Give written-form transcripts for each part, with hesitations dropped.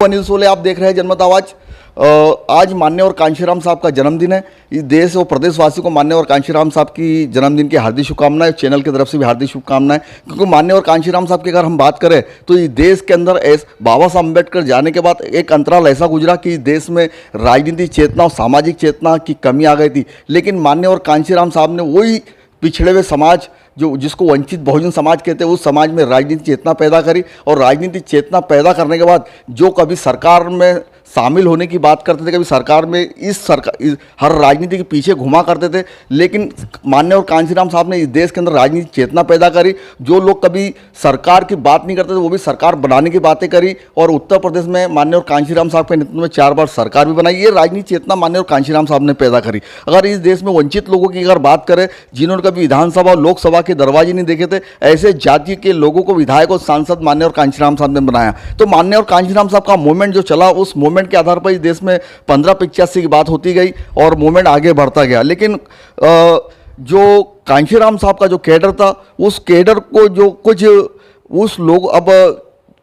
अनिल सोले, आप देख रहे हैं जनमत आवाज। आज माननीय और कांशीराम साहब का जन्मदिन है। इस देश और प्रदेशवासियों को माननीय और कांशीराम साहब की जन्मदिन की हार्दिक शुभकामनाएं, चैनल की तरफ से भी हार्दिक शुभकामनाएं। क्योंकि माननीय और कांशीराम साहब की अगर हम बात करें तो इस देश के अंदर बाबा साहब अम्बेडकर जाने के बाद एक अंतराल ऐसा गुजरा कि इस देश में राजनीतिक चेतना और सामाजिक चेतना की कमी आ गई थी। लेकिन माननीय और कांशीराम साहब ने वही पिछड़े हुए समाज जिसको वंचित बहुजन समाज कहते हैं, उस समाज में राजनीतिक चेतना पैदा करी। और राजनीतिक चेतना पैदा करने के बाद जो कभी सरकार में शामिल होने की बात करते थे, कभी सरकार में हर राजनीति के पीछे घुमा करते थे, लेकिन माननीय और कांशीराम साहब ने इस देश के अंदर राजनीतिक चेतना पैदा करी। जो लोग कभी सरकार की बात नहीं करते थे वो भी सरकार बनाने की बातें करी। और उत्तर प्रदेश में माननीय और कांशीराम साहब के नेतृत्व में 4 बार सरकार भी बनाई। ये राजनीतिक चेतना माननीय और कांशीराम साहब ने पैदा करी। अगर इस देश में वंचित लोगों की अगर बात करें, जिन्होंने कभी विधानसभा और लोकसभा के दरवाजे नहीं देखे थे, ऐसे जाति के लोगों को विधायक और सांसद माननीय और कांशीराम साहब ने बनाया। तो माननीय और कांशीराम साहब का मूवमेंट जो चला, उस मूवमेंट के आधार पर इस देश में 1585 की बात होती गई और मूवमेंट आगे बढ़ता गया। लेकिन जो कांशीराम साहब का जो कैडर था, उस कैडर को जो कुछ उस लोग अब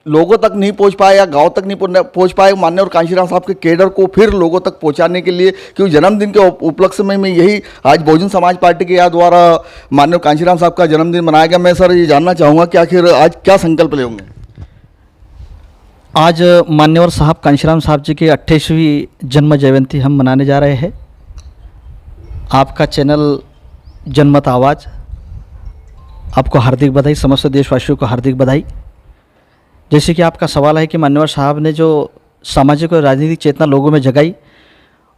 लोगों तक नहीं पहुंच पाए या गांव तक नहीं पहुंच पाए। माननीय और कांशीराम साहब के कैडर को फिर लोगों तक पहुंचाने के लिए, क्योंकि जन्मदिन के उपलक्ष्य में यही आज बहुजन समाज पार्टी के याद द्वारा माननीय कांशीराम साहब का जन्मदिन मनाया गया। मैं सर ये जानना चाहूँगा कि आखिर आज क्या संकल्प ले होंगे? आज मान्यवर साहब कांशीराम साहब जी की 28वीं जन्म जयंती हम मनाने जा रहे हैं। आपका चैनल जनमत आवाज़ आपको हार्दिक बधाई, समस्त देशवासियों को हार्दिक बधाई। जैसे कि आपका सवाल है कि मान्यवर साहब ने जो सामाजिक और राजनीतिक चेतना लोगों में जगाई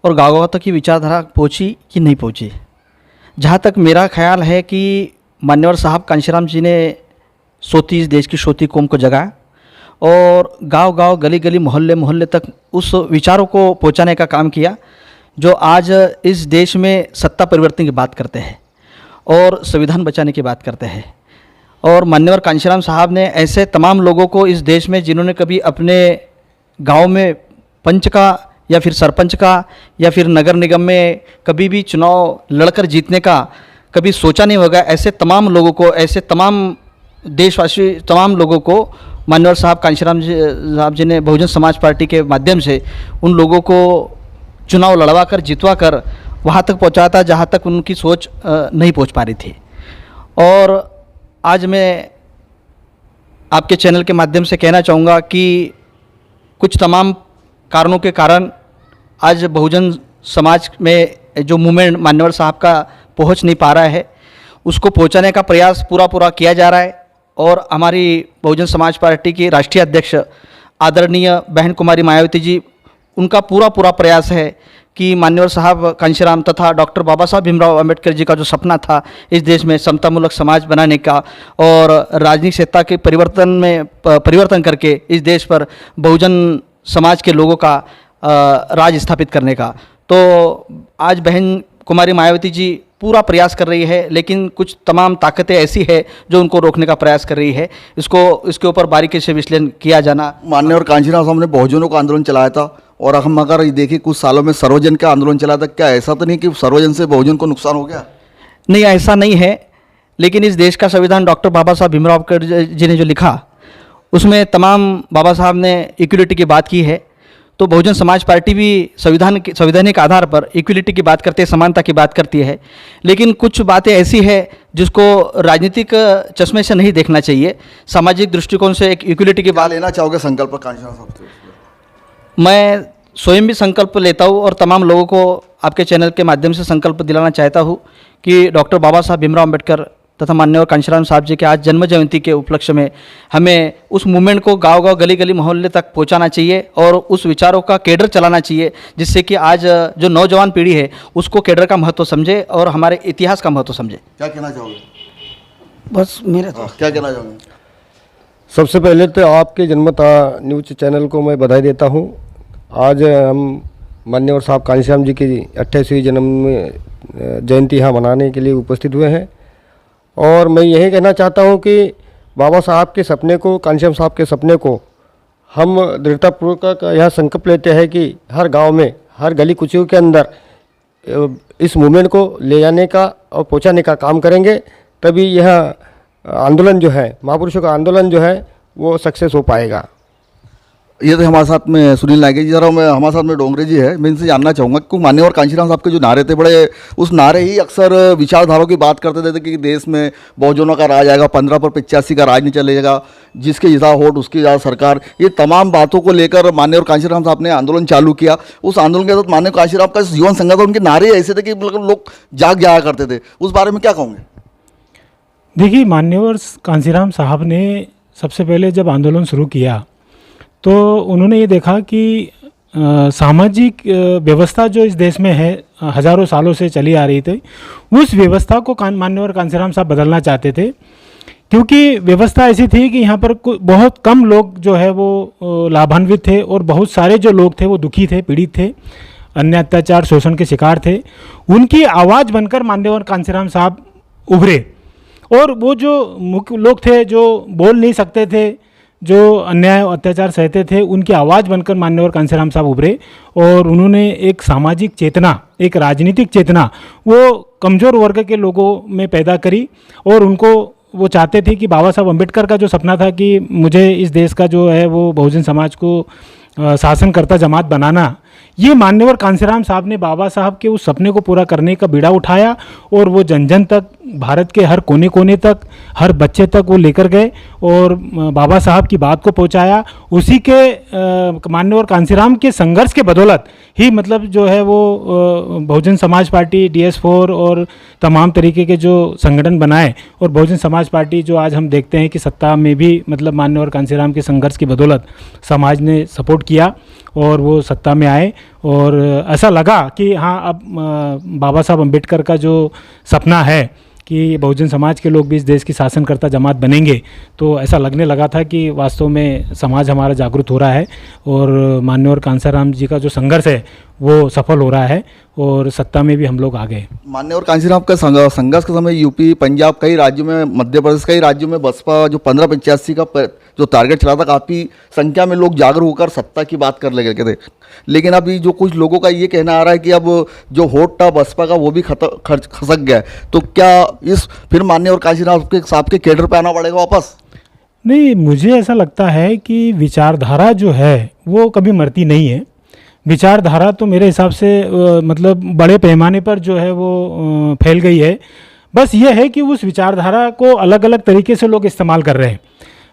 और गाँव तक की विचारधारा पहुंची कि नहीं पहुंची, जहाँ तक मेरा ख्याल है कि मान्यवर साहब कांशीराम जी ने सोती, इस देश की सोती कौम को जगाया और गांव-गांव, गली-गली, मोहल्ले-मोहल्ले तक उस विचारों को पहुंचाने का काम किया जो आज इस देश में सत्ता परिवर्तन की बात करते हैं और संविधान बचाने की बात करते हैं। और मान्यवर कांशीराम साहब ने ऐसे तमाम लोगों को इस देश में, जिन्होंने कभी अपने गांव में पंच का या फिर सरपंच का या फिर नगर निगम में कभी भी चुनाव लड़कर जीतने का कभी सोचा नहीं होगा, ऐसे तमाम लोगों को, ऐसे तमाम देशवासी, तमाम लोगों को मान्यवर साहब कांशीराम साहब जी ने बहुजन समाज पार्टी के माध्यम से उन लोगों को चुनाव लड़वा कर, जितवा कर वहाँ तक पहुँचाया था जहाँ तक उनकी सोच नहीं पहुँच पा रही थी। और आज मैं आपके चैनल के माध्यम से कहना चाहूँगा कि कुछ तमाम कारणों के कारण आज बहुजन समाज में जो मूवमेंट मान्यवर साहब का पहुँच नहीं पा रहा है, उसको पहुँचाने का प्रयास पूरा किया जा रहा है। और हमारी बहुजन समाज पार्टी की राष्ट्रीय अध्यक्ष आदरणीय बहन कुमारी मायावती जी, उनका पूरा प्रयास है कि मान्यवर साहब कांशीराम तथा डॉक्टर बाबा साहब भीमराव अम्बेडकर जी का जो सपना था इस देश में समतामूलक समाज बनाने का और राजनीतिक सत्ता के परिवर्तन करके इस देश पर बहुजन समाज के लोगों का राज स्थापित करने का, तो आज बहन कुमारी मायावती जी पूरा प्रयास कर रही है। लेकिन कुछ तमाम ताकतें ऐसी है जो उनको रोकने का प्रयास कर रही है। इसके ऊपर बारीकी से विश्लेषण किया जाना। माननीय और कांशीराम साहब ने बहुजनों का आंदोलन चलाया था और हम अगर देखिए कुछ सालों में सर्वजन का आंदोलन चला था। क्या ऐसा तो नहीं कि सर्वजन से बहुजन को नुकसान हो गया? नहीं, ऐसा नहीं है। लेकिन इस देश का संविधान डॉक्टर बाबा साहब भीमराव अम्बेडकर जी ने जो लिखा, उसमें तमाम बाबा साहब ने इक्वलिटी की बात की है। तो बहुजन समाज पार्टी भी संवैधानिक आधार पर इक्वलिटी की बात करती है, समानता की बात करती है। लेकिन कुछ बातें ऐसी है जिसको राजनीतिक चश्मे से नहीं देखना चाहिए, सामाजिक दृष्टिकोण से एक इक्वलिटी की बात। लेना चाहोगे संकल्प कांशीराम साहब से? मैं स्वयं भी संकल्प लेता हूँ और तमाम लोगों को आपके चैनल के माध्यम से संकल्प दिलाना चाहता हूँ कि डॉक्टर बाबा साहब भीमराव अम्बेडकर तथा माननीय कांशीराम साहब जी के आज जन्म जयंती के उपलक्ष्य में हमें उस मूवमेंट को गांव-गांव, गली-गली, मोहल्ले तक पहुंचाना चाहिए और उस विचारों का कैडर चलाना चाहिए, जिससे कि आज जो नौजवान पीढ़ी है उसको कैडर का महत्व समझे और हमारे इतिहास का महत्व समझे। क्या कहना चाहोगे? बस मेरे तो क्या कहना चाहोगे? सबसे पहले तो आपके जनमत न्यूज़ चैनल को मैं बधाई देता हूँ। आज हम मान्यवर साहब कांशीराम जी की 28वीं जन्म जयंती यहाँ मनाने के लिए उपस्थित हुए हैं। और मैं यही कहना चाहता हूँ कि बाबा साहब के सपने को, कांशीराम साहब के सपने को हम दृढ़तापूर्वक यह संकल्प लेते हैं कि हर गांव में, हर गली कुचियों के अंदर इस मूवमेंट को ले जाने का और पहुंचाने का काम करेंगे। तभी यह आंदोलन जो है, महापुरुषों का आंदोलन जो है, वो सक्सेस हो पाएगा। ये तो हमारे साथ में सुनील नायके जी, जरा मैं हमारे साथ में डोंगरे जी है, मैं इनसे जानना चाहूँगा कि माननीय कांशीराम साहब के जो नारे थे बड़े, उस नारे ही अक्सर विचारधाराओं की बात करते थे कि देश में बहुजनों का राज आएगा, 15 पर 85 का राज नहीं चलेगा, जिसके ज़्यादा वोट उसकी ज़्यादा सरकार। ये तमाम बातों को लेकर माननीय कांशीराम साहब ने आंदोलन चालू किया। उस आंदोलन के साथ माननीय कांशीराम का जीवन संघर्ष, उनके नारे ऐसे थे कि मतलब लोग जाग जाया करते थे। उस बारे में क्या कहोगे? देखिए, मान्यवर कांशीराम साहब ने सबसे पहले जब आंदोलन शुरू किया तो उन्होंने ये देखा कि सामाजिक व्यवस्था जो इस देश में है, हज़ारों सालों से चली आ रही थी, उस व्यवस्था को मान्यवर कांशीराम साहब बदलना चाहते थे। क्योंकि व्यवस्था ऐसी थी कि यहाँ पर बहुत कम लोग जो है वो लाभान्वित थे और बहुत सारे जो लोग थे वो दुखी थे, पीड़ित थे, अन्य अत्याचार शोषण के शिकार थे। उनकी आवाज़ बनकर मान्यवर कांशीराम साहब उभरे और वो जो मुख्य लोग थे जो बोल नहीं सकते थे, जो अन्याय अत्याचार सहते थे, उनकी आवाज़ बनकर मान्यवर कांशीराम साहब उभरे और उन्होंने एक सामाजिक चेतना, एक राजनीतिक चेतना वो कमज़ोर वर्ग के लोगों में पैदा करी। और उनको वो चाहते थे कि बाबा साहब अम्बेडकर का जो सपना था कि मुझे इस देश का जो है वो बहुजन समाज को शासनकर्ता जमात बनाना, ये मान्यवर कांशीराम साहब ने बाबा साहब के उस सपने को पूरा करने का बीड़ा उठाया और वो जन जन तक, भारत के हर कोने कोने तक, हर बच्चे तक वो लेकर गए और बाबा साहब की बात को पहुंचाया। उसी के मान्यवर कांशीराम के संघर्ष के बदौलत ही मतलब जो है वो बहुजन समाज पार्टी, DS4 और तमाम तरीके के जो संगठन बनाए और बहुजन समाज पार्टी जो आज हम देखते हैं कि सत्ता में भी मतलब मान्यवर कांशीराम के संघर्ष की बदौलत समाज ने सपोर्ट किया और वो सत्ता में आए। और ऐसा लगा कि हाँ, अब बाबा साहब अम्बेडकर का जो सपना है कि बहुजन समाज के लोग भी इस देश की शासनकर्ता जमात बनेंगे, तो ऐसा लगने लगा था कि वास्तव में समाज हमारा जागरूक हो रहा है और मान्यवर कांशीराम जी का जो संघर्ष है वो सफल हो रहा है और सत्ता में भी हम लोग आ गए। मान्यवर कांशीराम का संघर्ष के समय यूपी, पंजाब, कई राज्यों में, मध्य प्रदेश, कई राज्यों में बसपा जो 1585 का जो टारगेट चला था, काफ़ी संख्या में लोग जागरूक होकर सत्ता की बात कर लगे थे। लेकिन अभी जो कुछ लोगों का ये कहना आ रहा है कि अब जो वोट था बसपा का वो भी खसक गया है, तो क्या इस फिर मान्यवर कांशीराम साहब के केडर पे आना पड़ेगा वापस? नहीं, मुझे ऐसा लगता है कि विचारधारा जो है वो कभी मरती नहीं है। विचारधारा तो मेरे हिसाब से मतलब बड़े पैमाने पर जो है वो फैल गई है। बस ये है कि उस विचारधारा को अलग अलग तरीके से लोग इस्तेमाल कर रहे हैं।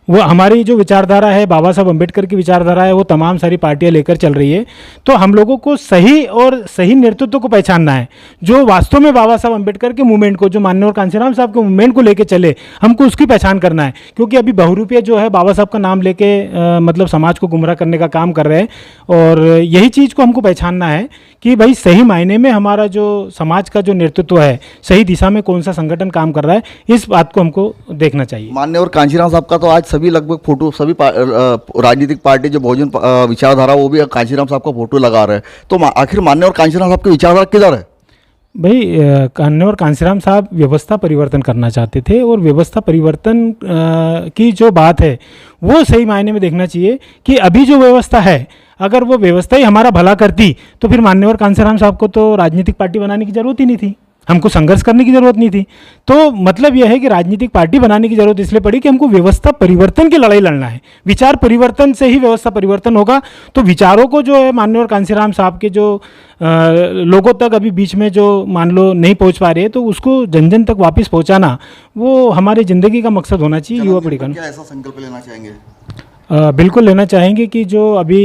वो हमारी जो विचारधारा है, बाबा साहब अम्बेडकर की विचारधारा है, वो तमाम सारी पार्टियां लेकर चल रही है। तो हम लोगों को सही और सही नेतृत्व को पहचानना है, जो वास्तव में बाबा साहब अम्बेडकर के मूवमेंट को, जो मान्यवर कांशीराम साहब के मूवमेंट को लेके चले, हमको उसकी पहचान करना है। क्योंकि अभी बहुरूपिया जो है बाबा साहब का नाम लेके मतलब समाज को गुमराह करने का काम कर रहे हैं और यही चीज़ को हमको पहचानना है कि भाई सही मायने में हमारा जो समाज का जो नेतृत्व है, सही दिशा में कौन सा संगठन काम कर रहा है, इस बात को हमको देखना चाहिए। मान्यवर कांशीराम साहब का तो आज सभी लगभग फोटो, सभी राजनीतिक पार्टी जो बहुजन विचारधारा वो भी कांशीराम साहब का फोटो लगा रहे हैं, तो आखिर मान्यवर कांशीराम साहब की विचारधारा किधर है? भाई, मान्यवर कांशीराम साहब व्यवस्था परिवर्तन करना चाहते थे और व्यवस्था परिवर्तन की जो बात है वो सही मायने में देखना चाहिए कि अभी जो व्यवस्था है, अगर वो व्यवस्था ही हमारा भला करती तो फिर मान्यवर कांशीराम साहब को तो राजनीतिक पार्टी बनाने की ज़रूरत ही नहीं थी, हमको संघर्ष करने की ज़रूरत नहीं थी। तो मतलब यह है कि राजनीतिक पार्टी बनाने की ज़रूरत इसलिए पड़ी कि हमको व्यवस्था परिवर्तन की लड़ाई लड़ना है। विचार परिवर्तन से ही व्यवस्था परिवर्तन होगा। तो विचारों को जो है मान्यवर कांशीराम साहब के जो लोगों तक अभी बीच में जो मान लो नहीं पहुंच पा रहे हैं, तो उसको जन जन तक वापस पहुंचाना वो हमारी ज़िंदगी का मकसद होना चाहिए। युवा पीढ़ी का क्या ऐसा संकल्प लेना चाहेंगे? बिल्कुल लेना चाहेंगे कि जो अभी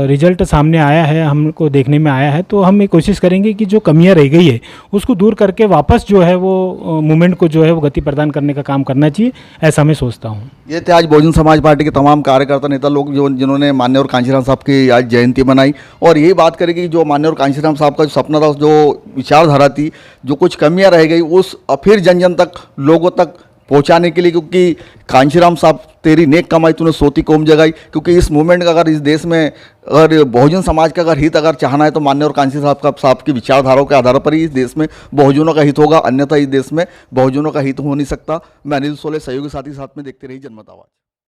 रिजल्ट सामने आया है, हमको देखने में आया है, तो हम ये कोशिश करेंगे कि जो कमियां रह गई है उसको दूर करके वापस जो है वो मूवमेंट को जो है वो गति प्रदान करने का काम करना चाहिए, ऐसा मैं सोचता हूँ। ये थे आज बहुजन समाज पार्टी के तमाम कार्यकर्ता, नेता लोग जिन्होंने मान्यवर कांशीराम साहब की आज जयंती मनाई और यही बात करें कि जो मान्यवर कांशीराम साहब का जो सपना था, जो विचारधारा थी, जो कुछ कमियाँ रह गई, उस फिर जन जन तक, लोगों तक पहुंचाने के लिए, क्योंकि कांशीराम साहब तेरी नेक कमाई तूने सोती कौम जगाई, क्योंकि इस मूवमेंट का अगर इस देश में अगर बहुजन समाज का अगर हित अगर चाहना है तो मान्यवर कांशीराम साहब की विचारधाराओं के आधार पर ही इस देश में बहुजनों का हित होगा, अन्यथा इस देश में बहुजनों का हित हो नहीं सकता। मैं अनिल सोले, सहयोगी साथी साथ में देखते रही जनमत आवाज़।